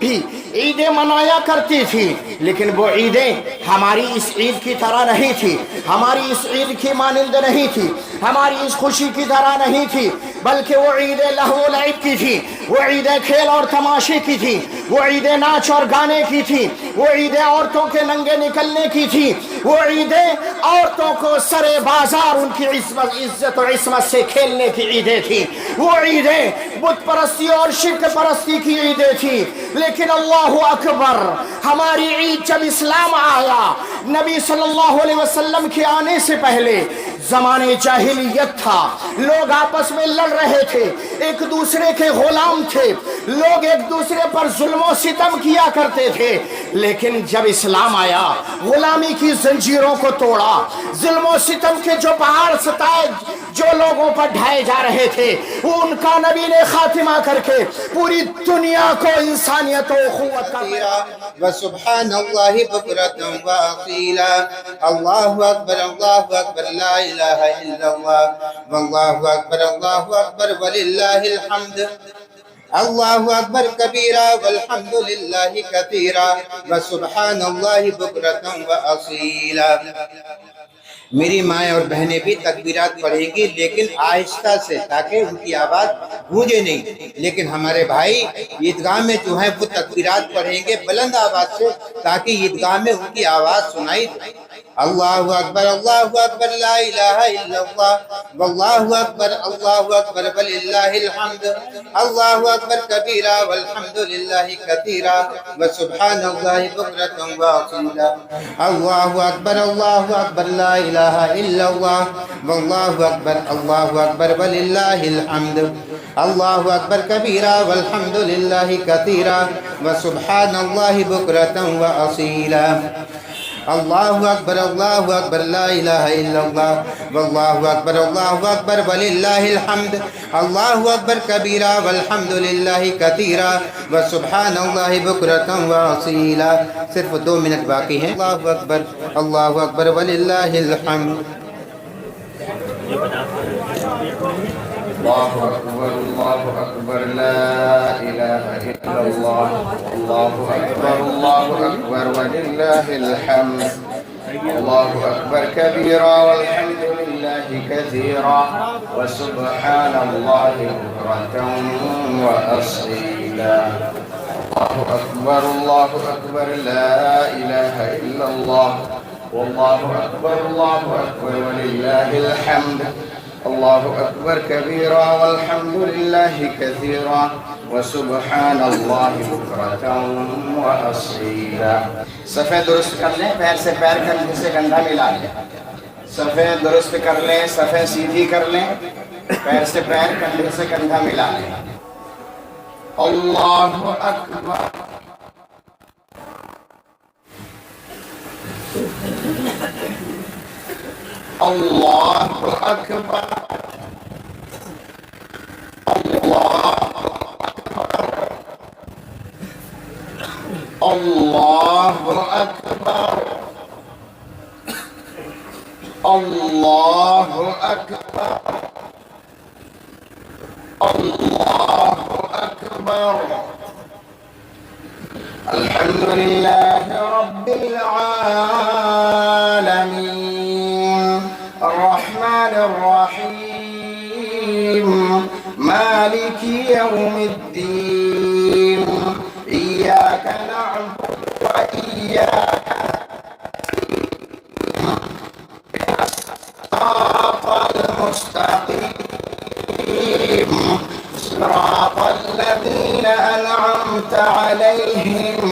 بھی عیدیں منایا کرتی تھی، لیکن وہ عیدیں ہماری اس عید کی طرح نہیں تھی، ہماری اس عید کی مانند نہیں تھی، ہماری اس خوشی کی طرح نہیں تھی، بلکہ وہ عیدیں لہو و لعب کی تھی، وہ عیدیں کھیل اور تماشے کی تھی، وہ عیدیں ناچ اور گانے کی تھی، وہ عیدیں عورتوں کے ننگے نکلنے کی تھی، وہ عیدیں عورتوں کو سر بازار ان کی عزت و عصمت سے کھیلنے کی عیدیں تھی، وہ عیدیں بت پرستی اور شرک پرستی کی عیدیں تھی۔ لیکن اللہ اکبر، ہماری عید جب اسلام آیا، نبی صلی اللہ علیہ وسلم کے آنے سے پہلے زمانے جاہلیت تھا، لوگ آپس میں لڑ رہے تھے، ایک دوسرے کے غلام تھے، لوگ ایک دوسرے پر ظلم و ستم کیا کرتے تھے۔ لیکن جب اسلام آیا، غلامی کی زنجیروں کو توڑا، ظلم و ستم کے جو پہاڑ ستائے جو لوگوں پر ڈھائے جا رہے تھے، وہ ان کا نبی نے خاتمہ کر کے پوری دنیا کو انسانیت و اخوت کا وسبحان اللہ بکرۃ واصیلا، اللہ اکبر اللہ اکبر، لا الہ الا اللہ، واللہ اکبر وللہ الحمد، اللہ اکبر کبیرہ والحمد للہ کثیرہ، وسبحان اللہ بکرۃ واصیلا۔ میری مائیں اور بہنیں بھی تکبیرات پڑھیں گی، لیکن آہستہ سے، تاکہ ان کی آواز گونجے نہیں، لیکن ہمارے بھائی عیدگاہ میں جو ہیں وہ تکبیرات پڑھیں گے بلند آواز سے، تاکہ عیدگاہ میں ان کی آواز سنائی دے۔ اللہ اکبر لا الہ الا اللہ، واللہ اکبر وللہ الحمد، اللہ اکبر کبیرہ والحمد للہ کثیرہ، وسبحان اللہ بکرۃ واصیلا۔ اللہ اکبر لا الہ الا اللہ، واللہ اکبر وللہ الحمد، اللہ اکبر کبیرہ والحمد للہ کثیرہ، وسبحان اللہ بکرۃ واصیلا۔ اللہ اکبر لا الہ الا اللہ، واللہ اکبر وللہ الحمد، اللہ اکبر کبیرہ والحمد للہ کثیرہ، وسبحان اللہ بکرۃ واصیلا۔ صرف 2 منٹ باقی ہیں۔ اللہ اکبر وللہ الحمد۔ اللہ اکبر لا الہ الا اللہ، اللہ اکبر وللہ الحمد، اللہ اکبر کبیرہ والحمد للہ کثیرہ، وسبحان اللہ بکرۃ واصیلا۔ اللہ اکبر لا الہ الا اللہ، اللہ اکبر وللہ الحمد، اللہ اکبر کبیرہ والحمد للہ کثیرہ، وسبحان اللہ بکرۃ واصیلا۔ صفیں درست کر لیں، پیر سے پیر کندھے سے کندھا ملا لیں، صفیں درست کر لیں، صفیں سیدھی کر لیں، پیر سے پیر کندھے سے کندھا ملا لیں۔ اللہ اکبر، اللہ اکبر، اللہ اکبر، اللہ اکبر، اللہ اکبر۔ الحمد للہ رب العالمین، الرحمن الرحیم، مالک یوم الدین، ایاک نعبد و ایاک الصراط المستقیم، صراط الذین انعمت علیہم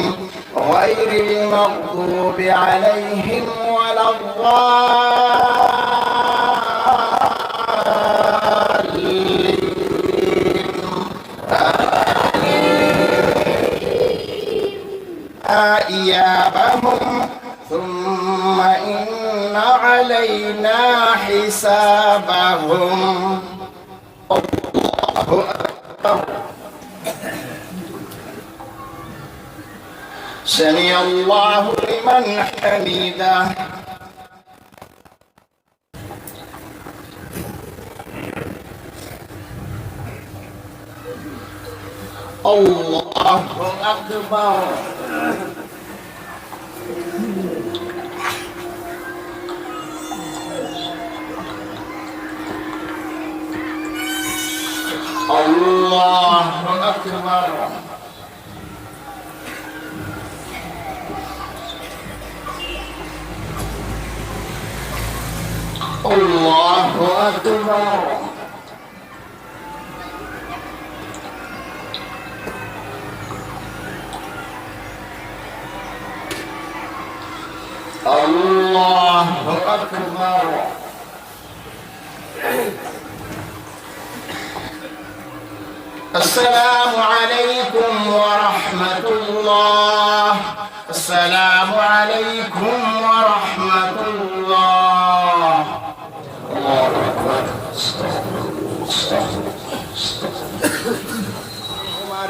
غیر المغضوب علیہم ولا الضالین، إيابهم ثم إن علينا حسابهم۔ الله أكبر، سمع الله لمن حمده۔ الله أكبر الله أكبر الله أكبر الله أكبر السلام عليكم ورحمة الله السلام عليكم ورحمة الله الله أكبر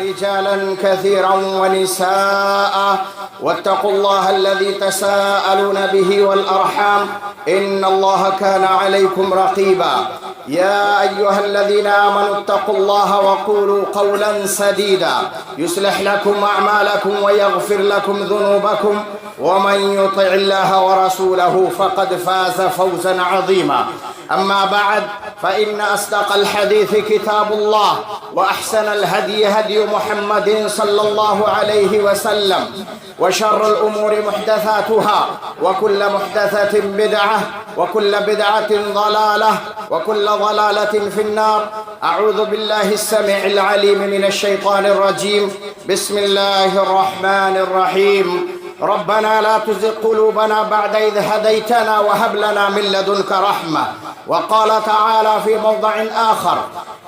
رجالا كثيرا ونساء واتقوا الله الذي تساءلون به والأرحام إن الله كان عليكم رقيبا يا أيها الذين آمنوا اتقوا الله وقولوا قولا سديدا يصلح لكم أعمالكم ويغفر لكم ذنوبكم ومن يطع الله ورسوله فقد فاز فوزا عظيما أما بعد فإن أصدق الحديث كتاب الله وأحسن الهدي هدي محمد صلى الله عليه وسلم وشر الأمور محدثاتها وكل محدثة بدعة وكل بدعة ضلالة وكل ضلالة في النار أعوذ بالله السميع العليم من الشيطان الرجيم بسم الله الرحمن الرحيم ربنا لا تزغ قلوبنا بعد إذ هديتنا وهب لنا من لدنك رحمة وقال تعالى في موضع آخر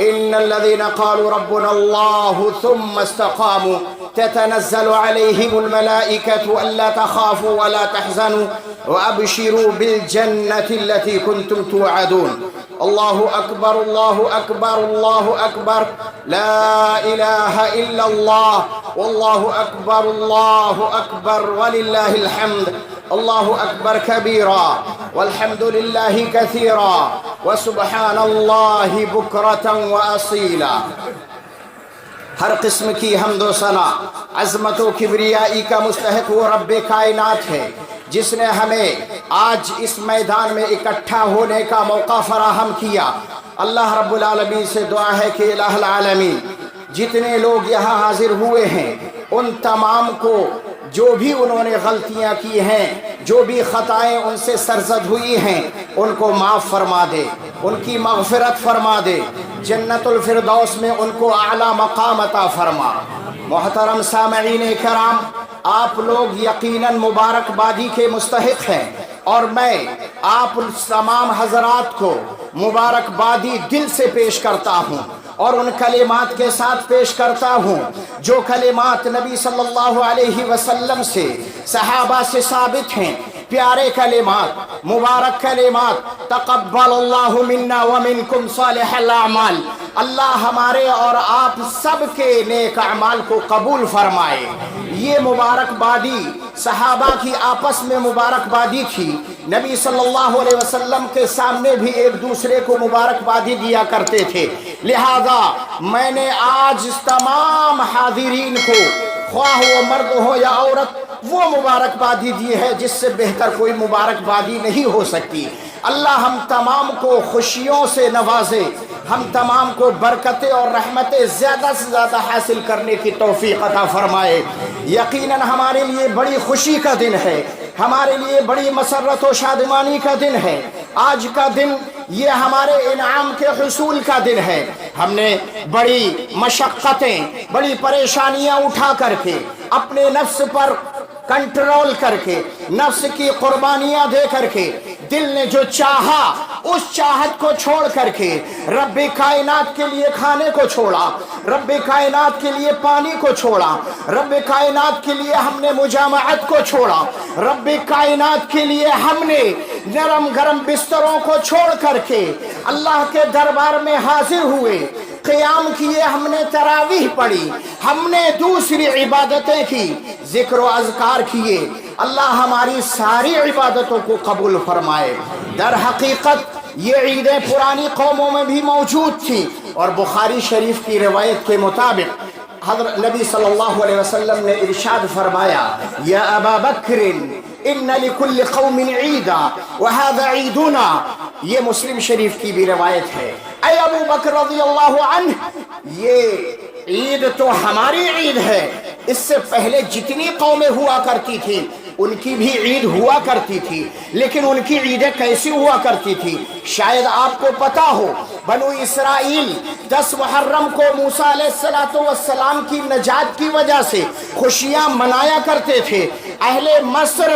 إن الذين قالوا ربنا الله ثم استقاموا تتنزل عليهم الملائكة ألا تخافوا ولا تحزنوا وأبشروا بالجنة التي كنتم توعدون الله أكبر الله أكبر الله أكبر لا إله إلا الله والله أكبر الله أكبر ولله الحمد الله أكبر كبيرا والحمد لله كثيرا وسبحان الله بكرة وأصيلا ہر قسم کی حمد و ثنا عظمت و کبریائی کا مستحق وہ رب کائنات ہے جس نے ہمیں آج اس میدان میں اکٹھا ہونے کا موقع فراہم کیا اللہ رب العالمین سے دعا ہے کہ الہ العالمین جتنے لوگ یہاں حاضر ہوئے ہیں ان تمام کو جو بھی انہوں نے غلطیاں کی ہیں جو بھی خطائیں ان سے سرزد ہوئی ہیں ان کو معاف فرما دے ان کی مغفرت فرما دے جنت الفردوس میں ان کو اعلیٰ مقام عطا فرما محترم سامعین کرام آپ لوگ یقیناً مبارکبادی کے مستحق ہیں اور میں آپ تمام حضرات کو مبارکبادی دل سے پیش کرتا ہوں اور ان کلمات کے ساتھ پیش کرتا ہوں جو کلمات نبی صلی اللہ علیہ وسلم سے صحابہ سے ثابت ہیں پیارے کلمات مبارک کلمات تقبل اللہ منا ومنکم صالح الاعمال اللہ ہمارے اور آپ سب کے نیک اعمال کو قبول فرمائے یہ مبارکبادی صحابہ کی آپس میں مبارکبادی تھی نبی صلی اللہ علیہ وسلم کے سامنے بھی ایک دوسرے کو مبارکبادی دیا کرتے تھے لہذا میں نے آج تمام حاضرین کو خواہ وہ مرد ہو یا عورت وہ مبارکبادی دی ہے جس سے بہتر کوئی مبارکبادی نہیں ہو سکتی اللہ ہم تمام کو خوشیوں سے نوازے ہم تمام کو برکتیں اور رحمتیں زیادہ سے زیادہ حاصل کرنے کی توفیق عطا فرمائے یقیناً ہمارے لیے بڑی خوشی کا دن ہے ہمارے لیے بڑی مسرت و شادمانی کا دن ہے آج کا دن یہ ہمارے انعام کے حصول کا دن ہے ہم نے بڑی مشقتیں بڑی پریشانیاں اٹھا کر کے اپنے نفس پر کنٹرول کر کے نفس کی قربانیاں دے کر کے دل نے جو چاہا اس چاہت کو چھوڑ کر کے رب کائنات کے لیے کھانے کو چھوڑا رب کائنات کے لیے پانی کو چھوڑا رب کائنات کے لیے ہم نے مجامعت کو چھوڑا رب کائنات کے لیے ہم نے نرم گرم بستروں کو چھوڑ کر کے اللہ کے دربار میں حاضر ہوئے قیام کیے ہم نے تراویح پڑھی ہم نے دوسری عبادتیں کی ذکر و اذکار کیے اللہ ہماری ساری عبادتوں کو قبول فرمائے در حقیقت یہ عیدیں پرانی قوموں میں بھی موجود تھی اور بخاری شریف کی روایت کے مطابق حضرت نبی صلی اللہ علیہ وسلم نے ارشاد فرمایا یا ابا بکر ان لکل قوم عیدا وهذا عیدنا، یہ مسلم شریف کی بھی روایت ہے۔ اے ابو بکر رضی اللہ عنہ، یہ عید تو ہماری عید ہے، اس سے پہلے جتنی قومیں ہوا کرتی تھی ان کی بھی عید ہوا کرتی تھی، لیکن ان کی عیدیں کیسی ہوا کرتی تھی شاید آپ کو پتا ہو۔ بنو اسرائیل 10 محرم کو موسیٰ علیہ السلام کی نجات کی وجہ سے خوشیاں منایا کرتے تھے۔ اہل مصر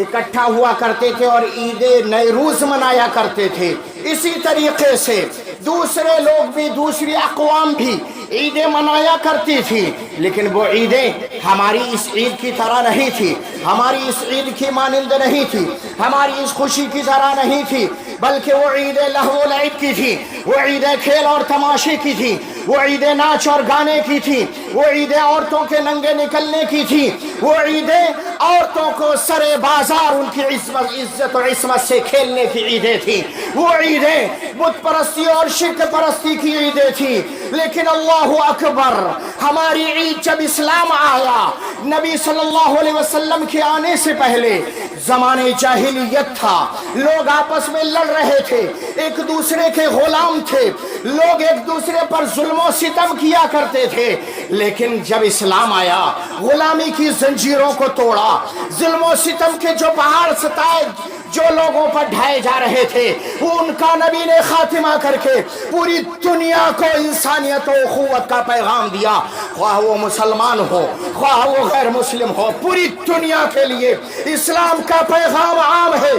اکٹھا ہوا کرتے تھے اور عید نیروز منایا کرتے تھے۔ اسی طریقے سے دوسرے لوگ بھی، دوسری اقوام بھی عیدیں منایا کرتی تھی، لیکن وہ عیدیں ہماری اس عید کی طرح نہیں تھی، ہماری اس عید کی مانند نہیں تھی، ہماری اس خوشی کی طرح نہیں تھی، بلکہ وہ عیدیں لہو و لعب کی تھی، وہ عیدیں کھیل اور تماشے کی تھی، وہ عیدیں ناچ اور گانے کی تھی، وہ عیدیں عورتوں کے ننگے نکلنے کی تھی، وہ عیدیں عورتوں کو سرے بازار ان کی عزت و عصمت سے کھیلنے کی عیدیں تھیں، وہ عیدیں بت پرستی اور شرک پرستی کی عیدیں تھیں۔ لیکن اللہ اکبر، ہماری عید جب اسلام آیا، نبی صلی اللہ علیہ وسلم کے آنے سے پہلے زمانے جاہلیت تھا، لوگ آپس میں لڑ رہے تھے، ایک دوسرے کے غلام تھے، لوگ ایک دوسرے پر ظلم و ستم کیا کرتے تھے۔ لیکن جب اسلام آیا، غلامی کی زنجیروں کو توڑا، ظلم و ستم کے جو پہاڑ ستائے جو لوگوں پر ڈھائے جا رہے تھے، ان کا نبی نے خاتمہ کر کے پوری دنیا کو انسانیت و اخوت کا پیغام دیا، خواہ وہ مسلمان ہو خواہ وہ غیر مسلم ہو، پوری دنیا کے لیے اسلام کا پیغام عام ہے۔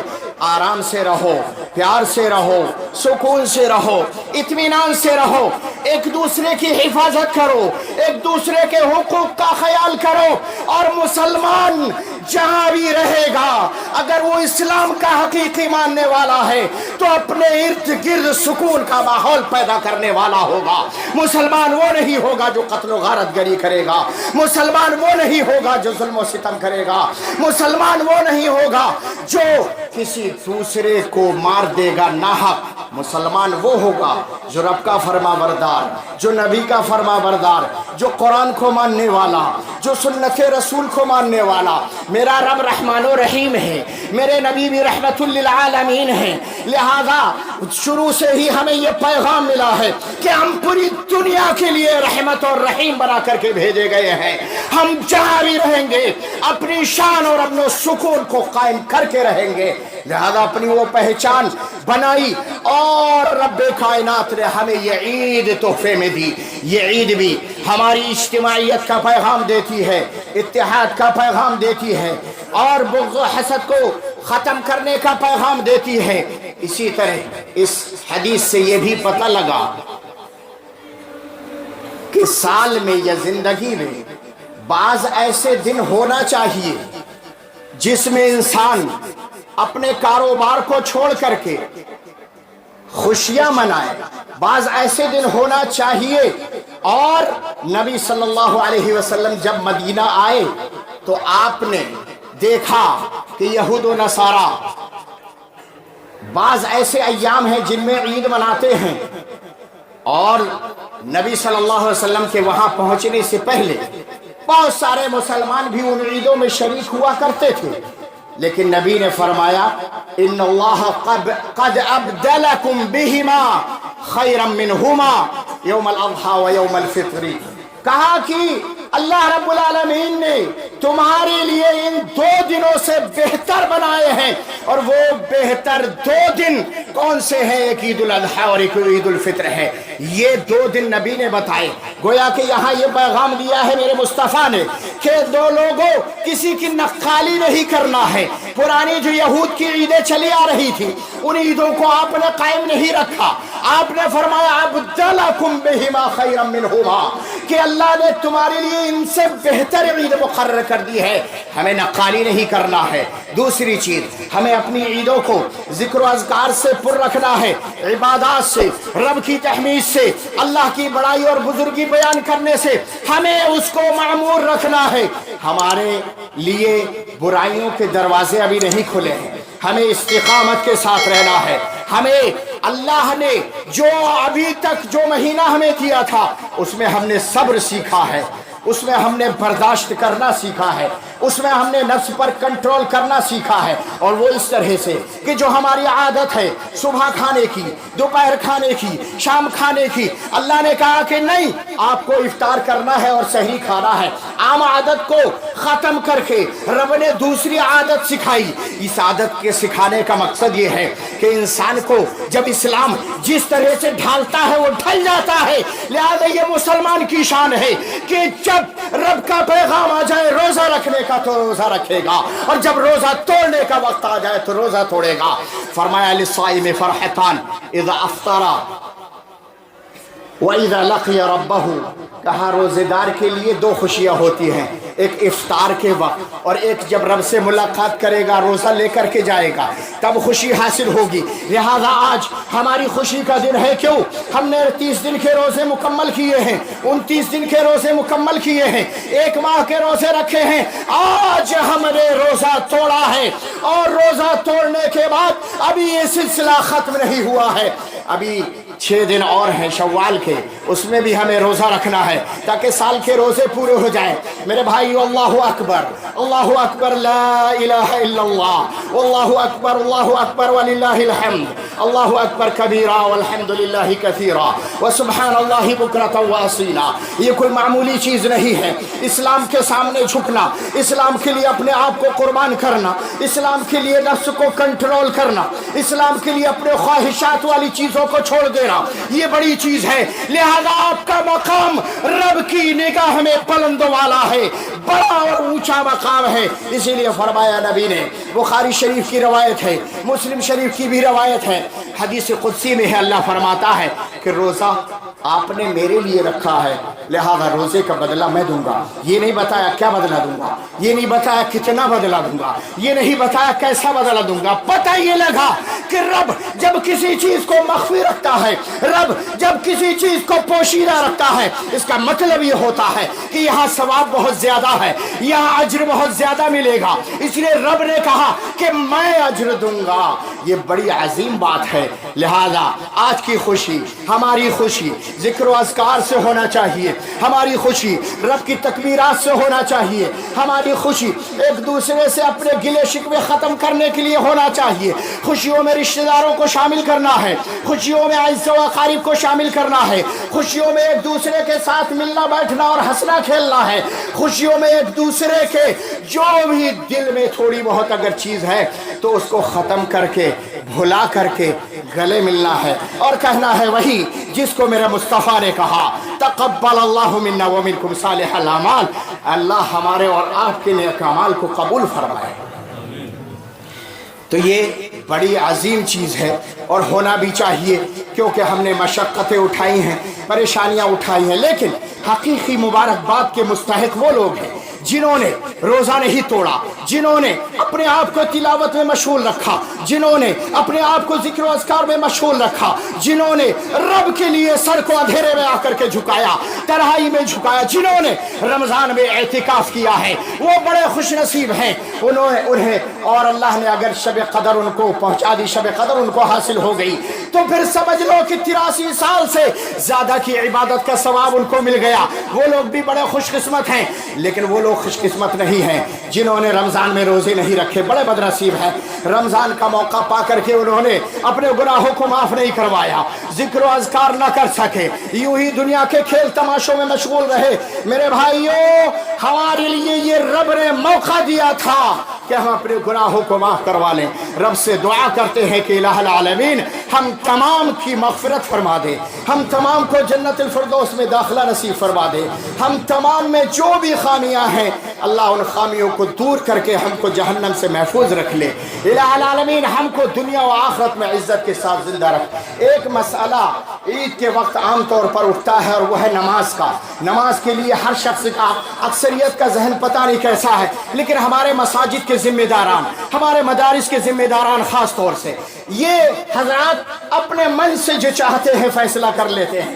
آرام سے رہو، پیار سے رہو، سکون سے رہو، اطمینان سے رہو، ایک دوسرے کی حفاظت کرو، ایک دوسرے کے حقوق کا خیال کرو، اور مسلمان جہاں بھی رہے گا اگر وہ اسلام کا حقیقی ماننے والا ہے تو اپنے ارد گرد سکون کا ماحول پیدا کرنے والا ہوگا۔ مسلمان وہ نہیں ہوگا جو قتل و غارت گری کرے گا، مسلمان وہ نہیں ہوگا جو ظلم و ستم کرے گا، مسلمان وہ نہیں ہوگا جو کسی دوسرے کو مار دے گا ناحق، مسلمان وہ ہوگا جو رب کا فرما بردار، جو نبی کا فرما بردار، جو قرآن کو ماننے والا، جو سنت رسول کو ماننے والا۔ میرا رب رحمان و رحیم ہے، میرے نبی بھی رحمت للعالمین ہیں، لہذا شروع سے ہی ہمیں یہ پیغام ملا ہے کہ ہم پوری دنیا کے لیے رحمت اور رحیم بنا کر کے بھیجے گئے ہیں۔ ہم جہاں بھی رہیں گے اپنی شان اور امن و سکون کو قائم کر کے رہیں گے، لہذا اپنی وہ پہچان بنائی، اور رب کائنات نے ہمیں یہ عید تحفے میں دی۔ یہ عید بھی ہماری اجتماعیت کا پیغام دیتی ہے، اتحاد کا پیغام دیتی ہے، اور بغض و حسد کو ختم کرنے کا پیغام دیتی ہے۔ اسی طرح اس حدیث سے یہ بھی پتہ لگا کہ سال میں یا زندگی میں بعض ایسے دن ہونا چاہیے جس میں انسان اپنے کاروبار کو چھوڑ کر کے خوشیاں منائے، بعض ایسے دن ہونا چاہیے۔ اور نبی صلی اللہ علیہ وسلم جب مدینہ آئے تو آپ نے دیکھا کہ یہود و نصارہ بعض ایسے ایام ہیں جن میں عید مناتے ہیں، اور نبی صلی اللہ علیہ وسلم کے وہاں پہنچنے سے پہلے بہت سارے مسلمان بھی ان عیدوں میں شریک ہوا کرتے تھے، لیکن نبی نے فرمایا ان اللہ قد ابدلکم بہما خیرا منہما یوم الاضحی و یوم الفطر، کہا کہ اللہ رب العالمین نے تمہارے لیے ان 2 دنوں سے بہتر بنائے ہیں، اور وہ بہتر 2 دن کون سے ہیں؟ ایک عید الاضحی اور ایک عید الفطر ہے۔ یہ 2 دن نبی نے بتائے، گویا کہ یہاں یہ پیغام دیا ہے میرے مصطفیٰ نے کہ 2 لوگوں کسی کی نقالی نہیں کرنا ہے۔ پرانی جو یہود کی عیدیں چلی آ رہی تھی ان عیدوں کو آپ نے قائم نہیں رکھا، آپ نے فرمایا ابدلکم بہما خیرا منہما، کہ اللہ نے تمہارے لیے ان سے بہتر عید مقرر کر دی ہے، ہمیں نقالی نہیں کرنا ہے۔ دوسری چیز، ہمیں اپنی عیدوں کو ذکر و اذکار سے پر رکھنا ہے، عبادات سے، رب کی تحمید سے، اللہ کی بڑائی اور بزرگی بیان کرنے سے ہمیں اس کو معمور رکھنا ہے۔ ہمارے لیے برائیوں کے دروازے ابھی نہیں کھلے ہیں، ہمیں استقامت کے ساتھ رہنا ہے، ہمیں اللہ نے جو ابھی تک جو مہینہ ہمیں دیا تھا اس میں ہم نے صبر سیکھا ہے، اس میں ہم نے برداشت کرنا سیکھا ہے، اس میں ہم نے نفس پر کنٹرول کرنا سیکھا ہے، اور وہ اس طرح سے کہ جو ہماری عادت ہے صبح کھانے کی، دوپہر کھانے کی، شام کھانے کی، اللہ نے کہا کہ نہیں، آپ کو افطار کرنا ہے اور سحری کھانا ہے۔ عام عادت کو ختم کر کے رب نے دوسری عادت سکھائی۔ اس عادت کے سکھانے کا مقصد یہ ہے کہ انسان کو جب اسلام جس طرح سے ڈھالتا ہے وہ ڈھل جاتا ہے۔ لہذا یہ مسلمان کی شان ہے کہ جب رب کا پیغام آ جائے روزہ رکھنے کا تو روزہ رکھے گا، اور جب روزہ توڑنے کا وقت آ جائے تو روزہ توڑے گا۔ فرمایا للصائم فرحتان اذا افطر وَإِذَا لَقِيَ رَبَّهُ، کہا روزے دار کے لیے دو خوشیاں ہوتی ہیں، ایک افطار کے وقت اور ایک جب رب سے ملاقات کرے گا، روزہ لے کر کے جائے گا، تب خوشی حاصل ہوگی۔ لہذا آج ہماری خوشی کا دن ہے، کیوں؟ ہم نے 30 دن کے روزے مکمل کیے ہیں، 29 دن کے روزے مکمل کیے ہیں، 1 ماہ کے روزے رکھے ہیں۔ آج ہم نے روزہ توڑا ہے، اور روزہ توڑنے کے بعد ابھی یہ سلسلہ ختم نہیں ہوا ہے، ابھی 6 دن اور ہیں شوال کے، اس میں بھی ہمیں روزہ رکھنا ہے تاکہ سال کے روزے پورے ہو جائیں۔ میرے بھائیو، اللہ اکبر، اللہ اکبر، لا الہ الا اللہ، واللہ اکبر، اللہ اکبر وللہ الحمد، اللہ اکبر کبیرا والحمد للہ کثیرا وسبحان اللہ بکرۃ واصیلا۔ یہ کوئی معمولی چیز نہیں ہے۔ اسلام کے سامنے جھکنا، اسلام کے لیے اپنے آپ کو قربان کرنا، اسلام کے لیے نفس کو کنٹرول کرنا، اسلام کے لیے اپنے خواہشات والی چیزوں کو چھوڑ دینا، یہ بڑی چیز ہے۔ لہذا آپ کا مقام رب کی نگاہ میں بلند والا ہے، بڑا اور اونچا مقام ہے۔ اسی لیے فرمایا نبی نے، بخاری شریف کی روایت ہے، مسلم شریف کی بھی روایت ہے، حدیث قدسی میں ہے، اللہ فرماتا ہے کہ روزہ آپ نے میرے لیے رکھا ہے، لہذا روزے کا بدلہ میں دوں گا۔ یہ نہیں بتایا کیا بدلہ دوں گا، یہ نہیں بتایا کتنا بدلہ دوں گا، یہ نہیں بتایا کیسا بدلہ دوں گا۔ پتہ یہ لگا کہ رب جب کسی چیز کو مخفی رکھتا ہے، رب جب کسی چیز کو پوشیدہ رکھتا ہے، اس کا مطلب یہ ہوتا ہے کہ یہاں ثواب بہت زیادہ ہے، یہاں اجر بہت زیادہ ملے گا، اس لیے رب نے کہا کہ میں اجر دوں گا۔ یہ بڑی عظیم بات ہے۔ لہذا آج کی خوشی، ہماری خوشی ذکر و اذکار سے ہونا چاہیے، ہماری خوشی رب کی تکبیرات سے ہونا چاہیے، ہماری خوشی ایک دوسرے سے اپنے گلے شکوے ختم کرنے کے لیے ہونا چاہیے۔ خوشیوں میں رشتہ داروں کو شامل کرنا ہے، خوشیوں میں عزیز و اقارب کو شامل کرنا ہے، خوشیوں میں ایک دوسرے کے ساتھ ملنا بیٹھنا اور ہنسنا کھیلنا ہے، خوشیوں میں ایک دوسرے کے جو بھی دل میں تھوڑی بہت اگر چیز ہے تو اس کو ختم کر کے بھلا کر کے گلے ملنا ہے اور کہنا ہے وہی جس کو میرے مصطفیٰ نے کہا، تقبل اللہ منا ومنکم صالح الاعمال، اللہ ہمارے اور آپ کے نیک اعمال کو قبول فرمائے۔ تو یہ بڑی عظیم چیز ہے اور ہونا بھی چاہیے، کیونکہ ہم نے مشقتیں اٹھائی ہیں، پریشانیاں اٹھائی ہیں، لیکن حقیقی مبارکباد کے مستحق وہ لوگ ہیں جنہوں نے روزہ نہیں توڑا، جنہوں نے اپنے آپ کو تلاوت میں مشغول رکھا، جنہوں نے اپنے آپ کو ذکر و اذکار میں مشغول رکھا، جنہوں نے رب کے لیے سر کو اندھیرے میں آ کر کے جھکایا، تنہائی میں جھکایا، جنہوں نے رمضان میں اعتکاف کیا ہے، وہ بڑے خوش نصیب ہیں۔ انہیں اور اللہ نے اگر شب قدر ان کو پہنچا دی، شب قدر ان کو حاصل ہو گئی، تو پھر سمجھ لو کہ 83 سال سے زیادہ کی عبادت کا ثواب ان کو مل گیا۔ وہ لوگ بھی بڑے خوش قسمت ہیں، لیکن وہ لوگ خوش قسمت نہیں ہیں جنہوں نے رمضان میں روزے نہیں رکھے، بڑے بد نصیب ہیں۔ رمضان کا موقع پا کر کے انہوں نے اپنے گناہوں کو معاف نہیں کروایا، ذکر و اذکار نہ کر سکے، یوں ہی دنیا کے کھیل تماشوں میں مشغول رہے۔ میرے بھائیوں، ہمارے لیے یہ رب نے موقع دیا تھا کہ ہم اپنے گناہوں کو معاف کروا لیں۔ رب سے دعا کرتے ہیں کہ الہ العالمین ہم تمام کی مغفرت فرما دے، ہم تمام کو جنت الفردوس میں داخلہ نصیب فرما دے، ہم تمام میں جو بھی خامیاں ہیں اللہ ان خامیوں کو دور کر کے ہم کو جہنم سے محفوظ رکھ لے۔ الہ العالمین ہم کو دنیا و آخرت میں عزت کے ساتھ زندہ رکھ۔ ایک مسئلہ عید کے وقت عام طور پر اٹھتا ہے اور وہ ہے نماز کا۔ نماز کے لیے ہر شخص کا، اکثریت کا ذہن پتہ نہیں کیسا ہے، لیکن ہمارے مساجد کے ذمہ داران، ہمارے مدارس کے ذمہ داران خاص طور سے یہ حضرات اپنے من سے جو چاہتے ہیں فیصلہ کر لیتے ہیں۔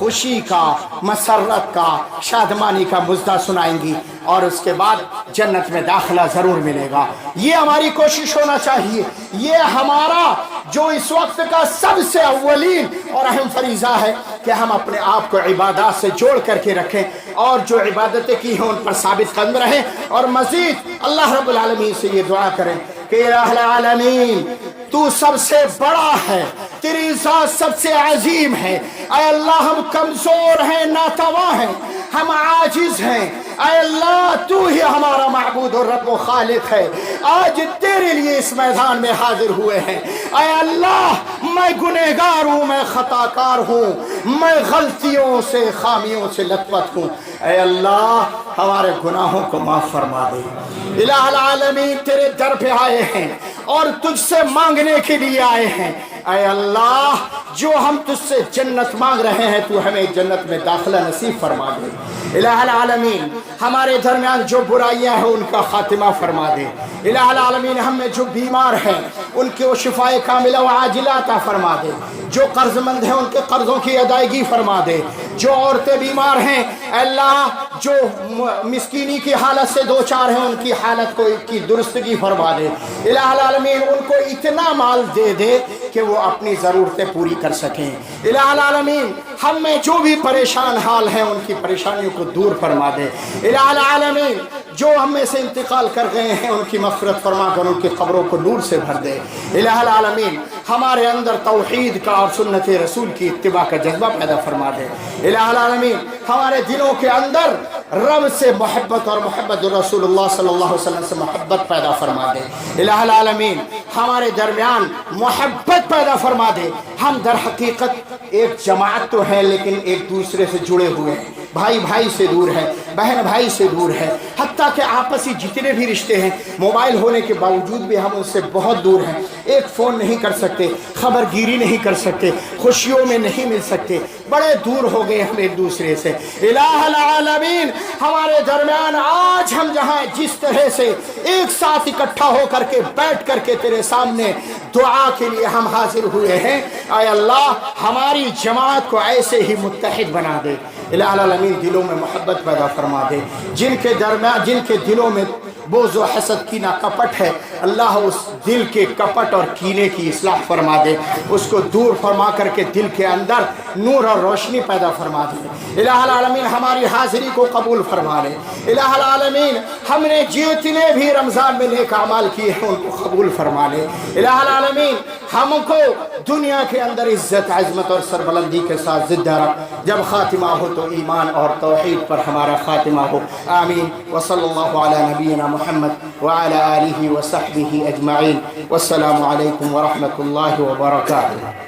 خوشی کا، مسرت کا، شادمانی کا مزدہ سنائیں گی اور اس کے بعد جنت میں داخلہ ضرور ملے گا۔ یہ ہماری کوشش ہونا چاہیے، یہ ہمارا جو اس وقت کا سب سے اولین اور اہم فریضہ ہے کہ ہم اپنے آپ کو عبادات سے جوڑ کر کے رکھیں اور جو عبادتیں کی ہیں ان پر ثابت قدم رہیں، اور مزید اللہ رب العالمین سے یہ دعا کریں کہ الہ العالمین تو سب سے بڑا ہے، تیری ذات سب سے عظیم ہے، اے اللہ ہم کمزور ہیں، ناتواں ہیں، ہم عاجز ہیں، اے اللہ تو ہی ہمارا معبود اور رب و خالق ہے، آج تیرے لیے اس میدان میں حاضر ہوئے ہیں، اے اللہ میں گنہگار ہوں، میں خطا کار ہوں، میں غلطیوں سے خامیوں سے لت پت ہوں، اے اللہ ہمارے گناہوں کو معاف فرما دے۔ الہ العالمین تیرے در پہ آئے ہیں اور تجھ سے مانگنے کے لیے آئے ہیں، اے اللہ جو ہم تجھ سے جنت مانگ رہے ہیں تو ہمیں جنت میں داخلہ نصیب فرما دے۔ الہ العالمین ہمارے درمیان جو برائیاں ہیں ان کا خاتمہ فرما دے۔ الہ العالمین ہم میں جو بیمار ہیں ان کو شفائے کاملہ و عاجلہ عطا فرما دے، جو قرض مند ہیں ان کے قرضوں کی ادائیگی فرما دے، جو عورتیں بیمار ہیں اے اللہ جو مسکینی کی حالت سے دو چار ہیں ان کی حالت کو کی درستگی فرما دے۔ الہ العالمین ان کو اتنا مال دے دے کہ وہ اپنی ضرورتیں پوری کر سکیں۔ الہ العالمین ہم میں جو بھی پریشان حال ہیں ان کی پریشانیوں کو دور فرما دے۔ الہ العالمین جو ہم میں سے انتقال کر گئے ہیں ان کی مغفرت فرما کر ان کی قبروں کو نور سے بھر دے۔ الہ العالمین ہمارے اندر توحید کا اور سنت رسول کی اتباع کا جذبہ پیدا فرما دے۔ الہ العالمین ہمارے دلوں کے اندر رب سے محبت اور محبت رسول اللہ صلی اللہ علیہ وسلم سے محبت پیدا فرما دے۔ الہ العالمین ہمارے درمیان محبت پیدا فرما دے۔ ہم در حقیقت ایک جماعت تو ہے لیکن ایک دوسرے سے جڑے ہوئے ہیں، بھائی بھائی سے دور ہے، بہن بھائی سے دور ہے، حتیٰ کہ آپسی جتنے بھی رشتے ہیں موبائل ہونے کے باوجود بھی ہم ان سے بہت دور ہیں، ایک فون نہیں کر سکتے، خبر گیری نہیں کر سکتے، خوشیوں میں نہیں مل سکتے، بڑے دور ہو گئے ہم ایک دوسرے سے۔ الہ العالمین ہمارے درمیان آج ہم جہاں جس طرح سے ایک ساتھ اکٹھا ہو کر کے بیٹھ کر کے تیرے سامنے دعا کے لیے ہم حاضر ہوئے ہیں، اے اللہ ہماری جماعت کو ایسے ہی متحد بنا دے۔ الہ العالمین دلوں میں محبت پیدا فرما دے، جن کے دلوں میں بغض و حسد کینہ کپٹ ہے، اللہ اس دل کے کپٹ اور کینے کی اصلاح فرما دے، اس کو دور فرما کر کے دل کے اندر نور اور روشنی پیدا فرما دے۔ الہ العالمین ہماری حاضری کو قبول فرما لے۔ الہ العالمین ہم نے جتنے بھی رمضان میں نیک اعمال کیے ہیں ان کو قبول فرما لے۔ الہ العالمین ہم کو دنیا کے اندر عزت عظمت اور سربلندی کے ساتھ زندہ رکھ، جب خاتمہ ہو تو ایمان اور توحید پر ہمارا خاتمہ ہو، آمین۔ وصلی اللہ علی نبینا محمد وعلی آلہ وصحبہ اجمعین، والسلام علیکم ورحمۃ اللہ وبرکاتہ۔